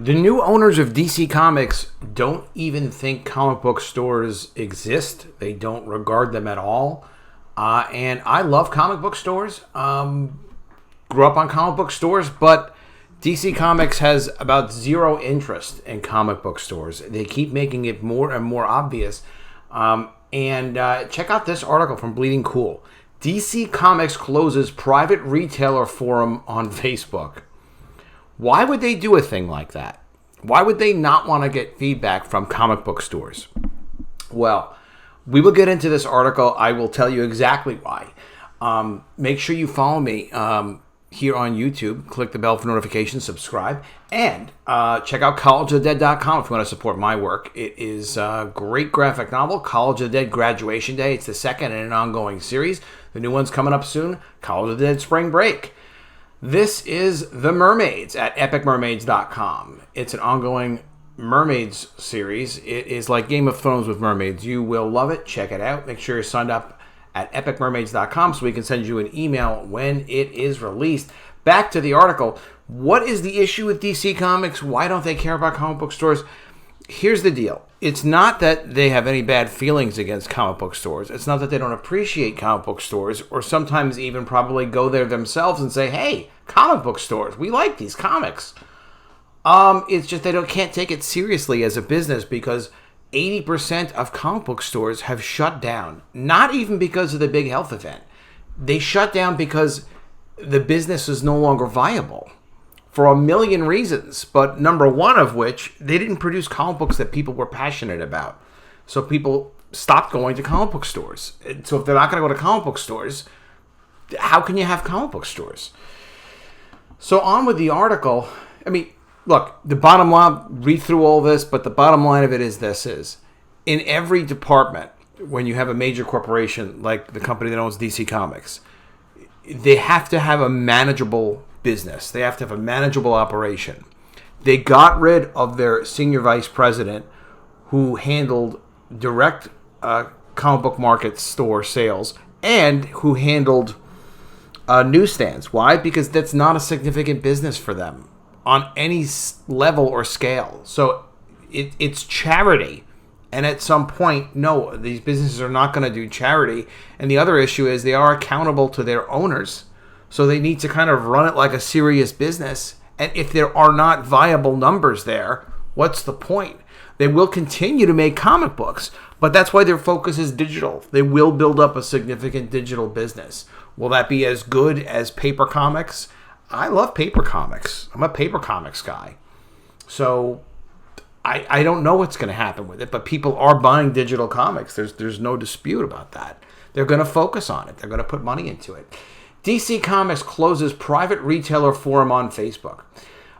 The new owners of DC Comics don't even think comic book stores exist. They don't regard them at all. And I love comic book stores. Grew up on comic book stores, but DC Comics has about zero interest in comic book stores. They keep making it more and more obvious. Check out this article from Bleeding Cool. DC Comics closes private retailer forum on Facebook. Why would they do a thing like that? Why would they not want to get feedback from comic book stores? Well, we will get into this article. I will tell you exactly why. Make sure you follow me here on YouTube. Click the bell for notifications, subscribe, and check out collegeofthedead.com if you want to support my work. It is a great graphic novel, College of the Dead Graduation Day. It's the second in an ongoing series. The new one's coming up soon, College of the Dead Spring Break. This is The Mermaids at epicmermaids.com. It's an ongoing mermaids series. It is like Game of Thrones with mermaids. You will love it. Check it out. Make sure you're signed up at epicmermaids.com so we can send you an email when it is released. Back to the article. What is the issue with DC Comics? Why don't they care about comic book stores? Here's the deal. It's not that they have any bad feelings against comic book stores. It's not that they don't appreciate comic book stores, or sometimes even probably go there themselves and say, hey, comic book stores, we like these comics. It's just they can't take it seriously as a business because 80% of comic book stores have shut down. Not even because of the big health event. They shut down because the business is no longer viable. For a million reasons, but number one of which, they didn't produce comic books that people were passionate about. So people stopped going to comic book stores. So if they're not going to go to comic book stores, how can you have comic book stores? So on with the article. I mean, look, the bottom line, read through all this, but the bottom line of it is this is, in every department, when you have a major corporation like the company that owns DC Comics, they have to have a manageable business. They have to have a manageable operation. They got rid of their senior vice president who handled direct comic book market store sales and who handled newsstands. Why? Because that's not a significant business for them on any level or scale. So it's charity. And at some point, no, these businesses are not going to do charity. And the other issue is they are accountable to their owners. So they need to kind of run it like a serious business. And if there are not viable numbers there, what's the point? They will continue to make comic books, but that's why their focus is digital. They will build up a significant digital business. Will that be as good as paper comics? I love paper comics. I'm a paper comics guy. So I don't know what's going to happen with it, but people are buying digital comics. There's no dispute about that. They're going to focus on it. They're going to put money into it. DC Comics closes private retailer forum on Facebook.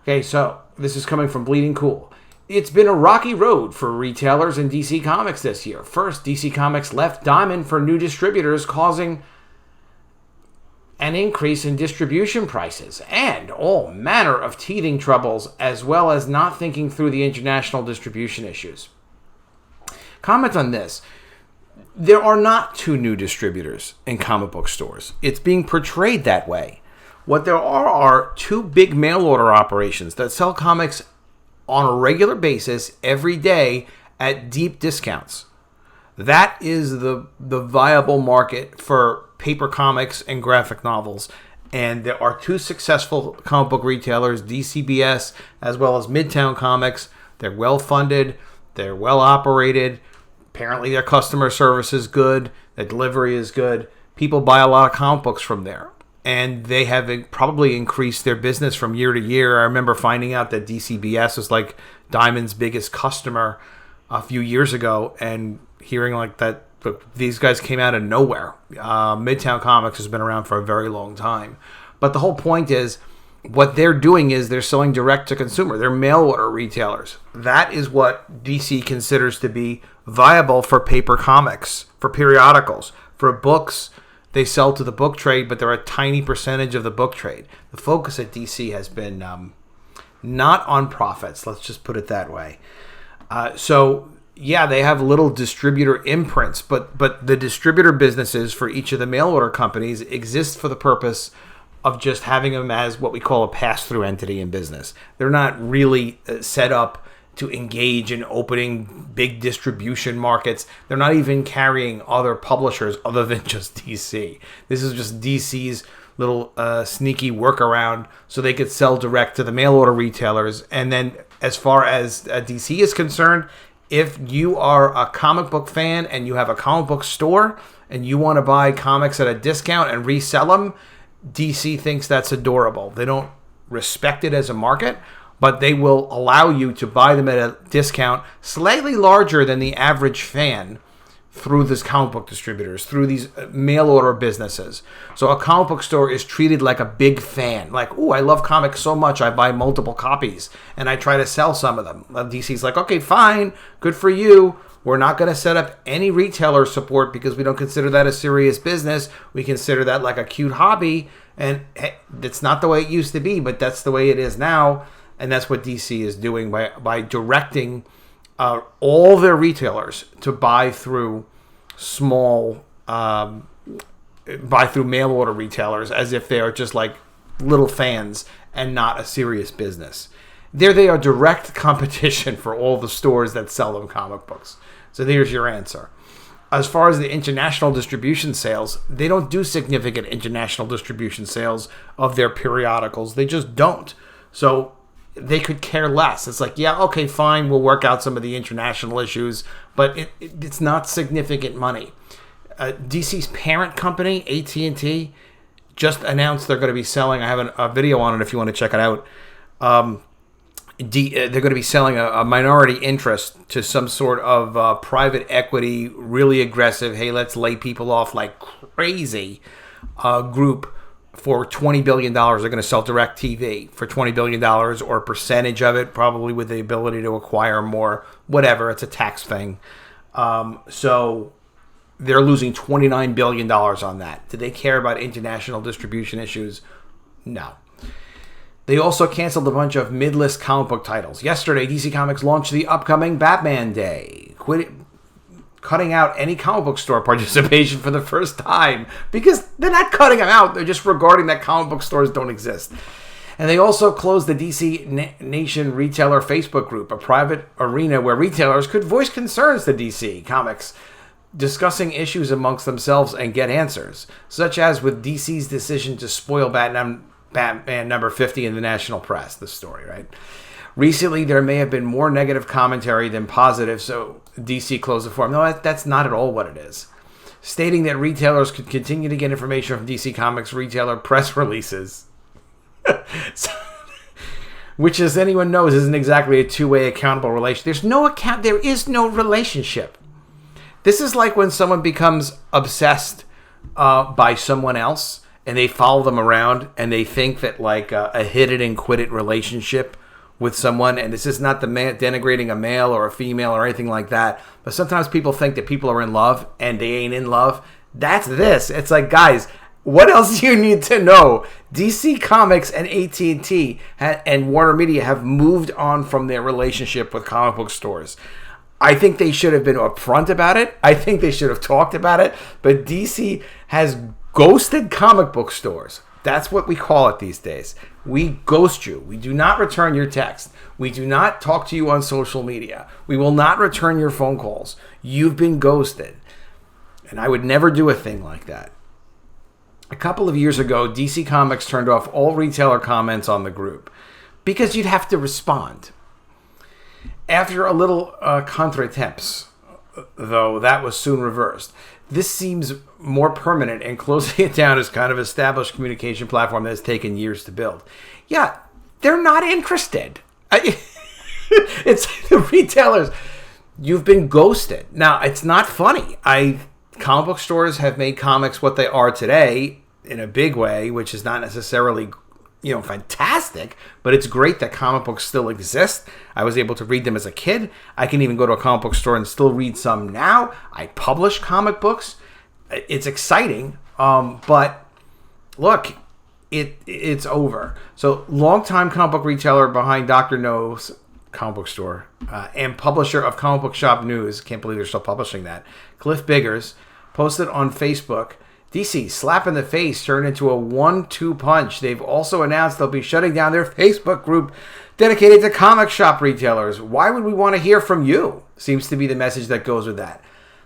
Okay, so this is coming from Bleeding Cool. It's been a rocky road for retailers in DC Comics this year. First, DC Comics left Diamond for new distributors, causing an increase in distribution prices and all manner of teething troubles, as well as not thinking through the international distribution issues. Comment on this. There are not two new distributors in comic book stores. It's being portrayed that way. What there are two big mail order operations that sell comics on a regular basis every day at deep discounts. That is the viable market for paper comics and graphic novels. And there are two successful comic book retailers, DCBS as well as Midtown Comics. They're well funded. They're well operated. Apparently their customer service is good. The delivery is good. People buy a lot of comic books from there. And they have probably increased their business from year to year. I remember finding out that DCBS was like Diamond's biggest customer a few years ago. And hearing like that, these guys came out of nowhere. Midtown Comics has been around for a very long time. But the whole point is, what they're doing is they're selling direct to consumer. They're mail order retailers. That is what DC considers to be viable for paper comics, for periodicals, for books. They sell to the book trade, but they're a tiny percentage of the book trade. The focus at DC has been not on profits. Let's just put it that way. Yeah, they have little distributor imprints, but the distributor businesses for each of the mail order companies exist for the purpose of just having them as what we call a pass-through entity in business. They're not really set up to engage in opening big distribution markets. They're not even carrying other publishers other than just DC. This is just DC's little sneaky workaround so they could sell direct to the mail order retailers. And then as far as DC is concerned, if you are a comic book fan and you have a comic book store and you want to buy comics at a discount and resell them, DC thinks that's adorable. They don't respect it as a market, but they will allow you to buy them at a discount slightly larger than the average fan through these comic book distributors, through these mail order businesses. So a comic book store is treated like a big fan. Like, oh, I love comics so much, I buy multiple copies, and I try to sell some of them. DC's like, okay, fine, good for you. We're not going to set up any retailer support because we don't consider that a serious business. We consider that like a cute hobby, and hey, it's not the way it used to be, but that's the way it is now. And that's what DC is doing by directing all their retailers to buy through mail order retailers as if they are just like little fans and not a serious business. They are direct competition for all the stores that sell them comic books. So there's your answer. As far as the international distribution sales, they don't do significant international distribution sales of their periodicals. They just don't. So they could care less. It's like, yeah, okay, fine, we'll work out some of the international issues, but it's not significant money. DC's parent company, AT&T, just announced they're going to be selling, I have a video on it if you want to check it out, they're going to be selling a minority interest to some sort of private equity, really aggressive, hey, let's lay people off like crazy group for $20 billion. They're going to sell DirecTV for $20 billion or a percentage of it, probably with the ability to acquire more, whatever. It's a tax thing. So they're losing $29 billion on that. Do they care about international distribution issues? No. They also canceled a bunch of mid-list comic book titles. Yesterday, DC Comics launched the upcoming Batman Day, cutting out any comic book store participation for the first time, because they're not cutting them out. They're just regarding that comic book stores don't exist. And they also closed the DC Nation Retailer Facebook group, a private arena where retailers could voice concerns to DC Comics, discussing issues amongst themselves and get answers, such as with DC's decision to spoil Batman number 50 in the national press, the story, right? Recently, there may have been more negative commentary than positive, so DC closed the forum. No, that's not at all what it is. Stating that retailers could continue to get information from DC Comics retailer press releases, which, as anyone knows, isn't exactly a two-way accountable relation. There is no relationship. This is like when someone becomes obsessed by someone else, and they follow them around, and they think that like a hit it and quit it relationship with someone, and this is not denigrating a male or a female or anything like that, but sometimes people think that people are in love and they ain't in love. That's this. It's like, guys, what else do you need to know? DC Comics and AT&T and Warner Media have moved on from their relationship with comic book stores. I think they should have been upfront about it. I think they should have talked about it, but DC has ghosted comic book stores. That's what we call it these days. We ghost you. We do not return your text. We do not talk to you on social media. We will not return your phone calls. You've been ghosted. And I would never do a thing like that. A couple of years ago, DC Comics turned off all retailer comments on the group because you'd have to respond. After a little contretemps, though, that was soon reversed. This seems more permanent, and closing it down is kind of established communication platform that has taken years to build. Yeah, they're not interested. It's the retailers. You've been ghosted. Now, it's not funny. Comic book stores have made comics what they are today in a big way, which is not necessarily, fantastic, but it's great that comic books still exist. I was able to read them as a kid. I can even go to a comic book store and still read some now. I publish comic books. It's exciting, but look, it's over. So, longtime comic book retailer behind Dr. No's comic book store and publisher of Comic Book Shop News, can't believe they're still publishing that, Cliff Biggers, posted on Facebook DC, slap in the face turned into a 1-2 punch. They've also announced they'll be shutting down their Facebook group dedicated to comic shop retailers. Why would we want to hear from you? Seems to be the message that goes with that.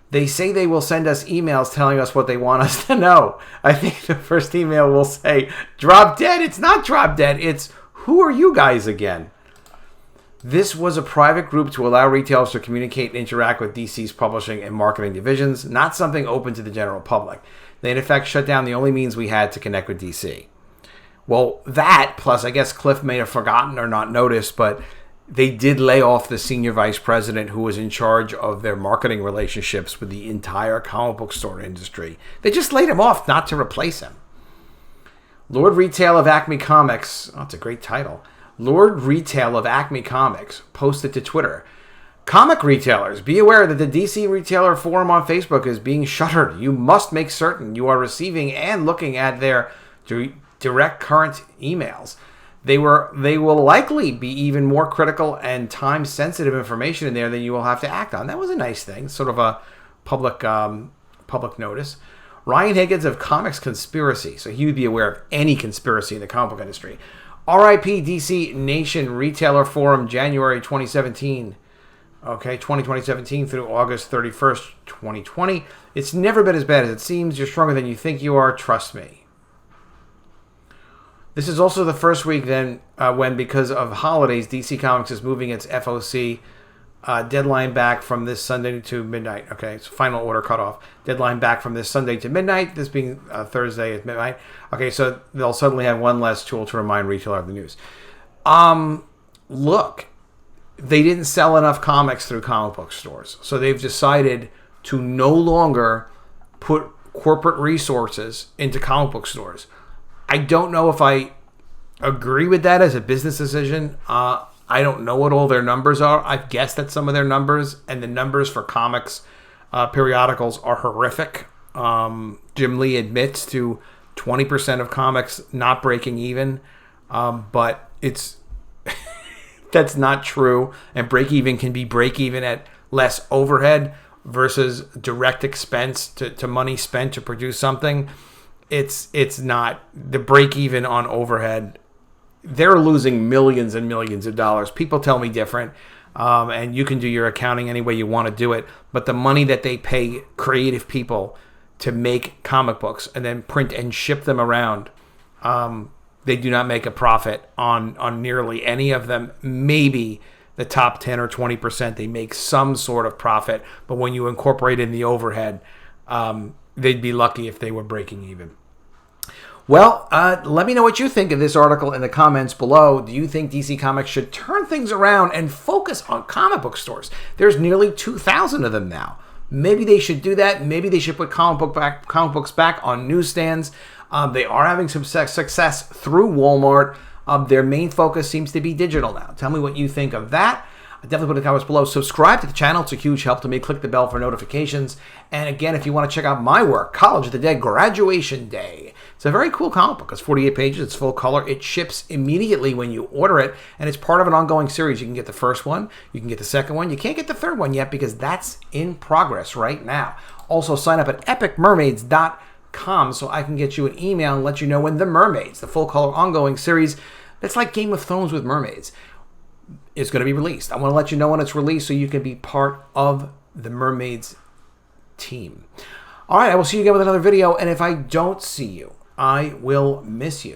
They say they will send us emails telling us what they want us to know. I think the first email will say, drop dead. It's not drop dead. It's, who are you guys again? This was a private group to allow retailers to communicate and interact with DC's publishing and marketing divisions, not something open to the general public. They, in effect, shut down the only means we had to connect with DC. Well, that, plus I guess Cliff may have forgotten or not noticed, but they did lay off the senior vice president who was in charge of their marketing relationships with the entire comic book store industry. They just laid him off not to replace him. Lord Retail of Acme Comics, oh, it's a great title. Lord Retail of Acme Comics posted to Twitter, comic retailers, be aware that the DC Retailer Forum on Facebook is being shuttered. You must make certain you are receiving and looking at their direct current emails. They will likely be even more critical and time-sensitive information in there that you will have to act on. That was a nice thing, sort of a public notice. Ryan Higgins of Comics Conspiracy, so he would be aware of any conspiracy in the comic book industry. RIP DC Nation Retailer Forum, January 2017. Okay, 2017 through August 31st, 2020. It's never been as bad as it seems. You're stronger than you think you are. Trust me. This is also the first week then when, because of holidays, DC Comics is moving its FOC deadline back from this Sunday to midnight. Okay, it's final order cutoff. Deadline back from this Sunday to midnight, this being Thursday at midnight. Okay, so they'll suddenly have one less tool to remind retailer of the news. Look, they didn't sell enough comics through comic book stores, so they've decided to no longer put corporate resources into comic book stores. I don't know if I agree with that as a business decision. I don't know what all their numbers are. I've guessed at some of their numbers, and the numbers for comics periodicals are horrific. Jim Lee admits to 20% of comics not breaking even, but it's that's not true. And break even can be break even at less overhead versus direct expense to money spent to produce something. It's not the break even on overhead. They're losing millions and millions of dollars. People tell me different, and you can do your accounting any way you want to do it. But the money that they pay creative people to make comic books and then print and ship them around, they do not make a profit on nearly any of them. Maybe the top 10 or 20%, they make some sort of profit. But when you incorporate in the overhead, they'd be lucky if they were breaking even. Well, let me know what you think of this article in the comments below. Do you think DC Comics should turn things around and focus on comic book stores? There's nearly 2,000 of them now. Maybe they should do that. Maybe they should put comic books back on newsstands. They are having some success through Walmart. Their main focus seems to be digital now. Tell me what you think of that. Definitely put in the comments below. Subscribe to the channel. It's a huge help to me. Click the bell for notifications. And again, if you want to check out my work, College of the Dead Graduation Day. It's a very cool comic book. It's 48 pages. It's full color. It ships immediately when you order it. And it's part of an ongoing series. You can get the first one. You can get the second one. You can't get the third one yet because that's in progress right now. Also, sign up at epicmermaids.com so I can get you an email and let you know when The Mermaids, the full color ongoing series, that's like Game of Thrones with mermaids, is going to be released. I want to let you know when it's released so you can be part of the Mermaids team. All right, I will see you again with another video, and if I don't see you, I will miss you.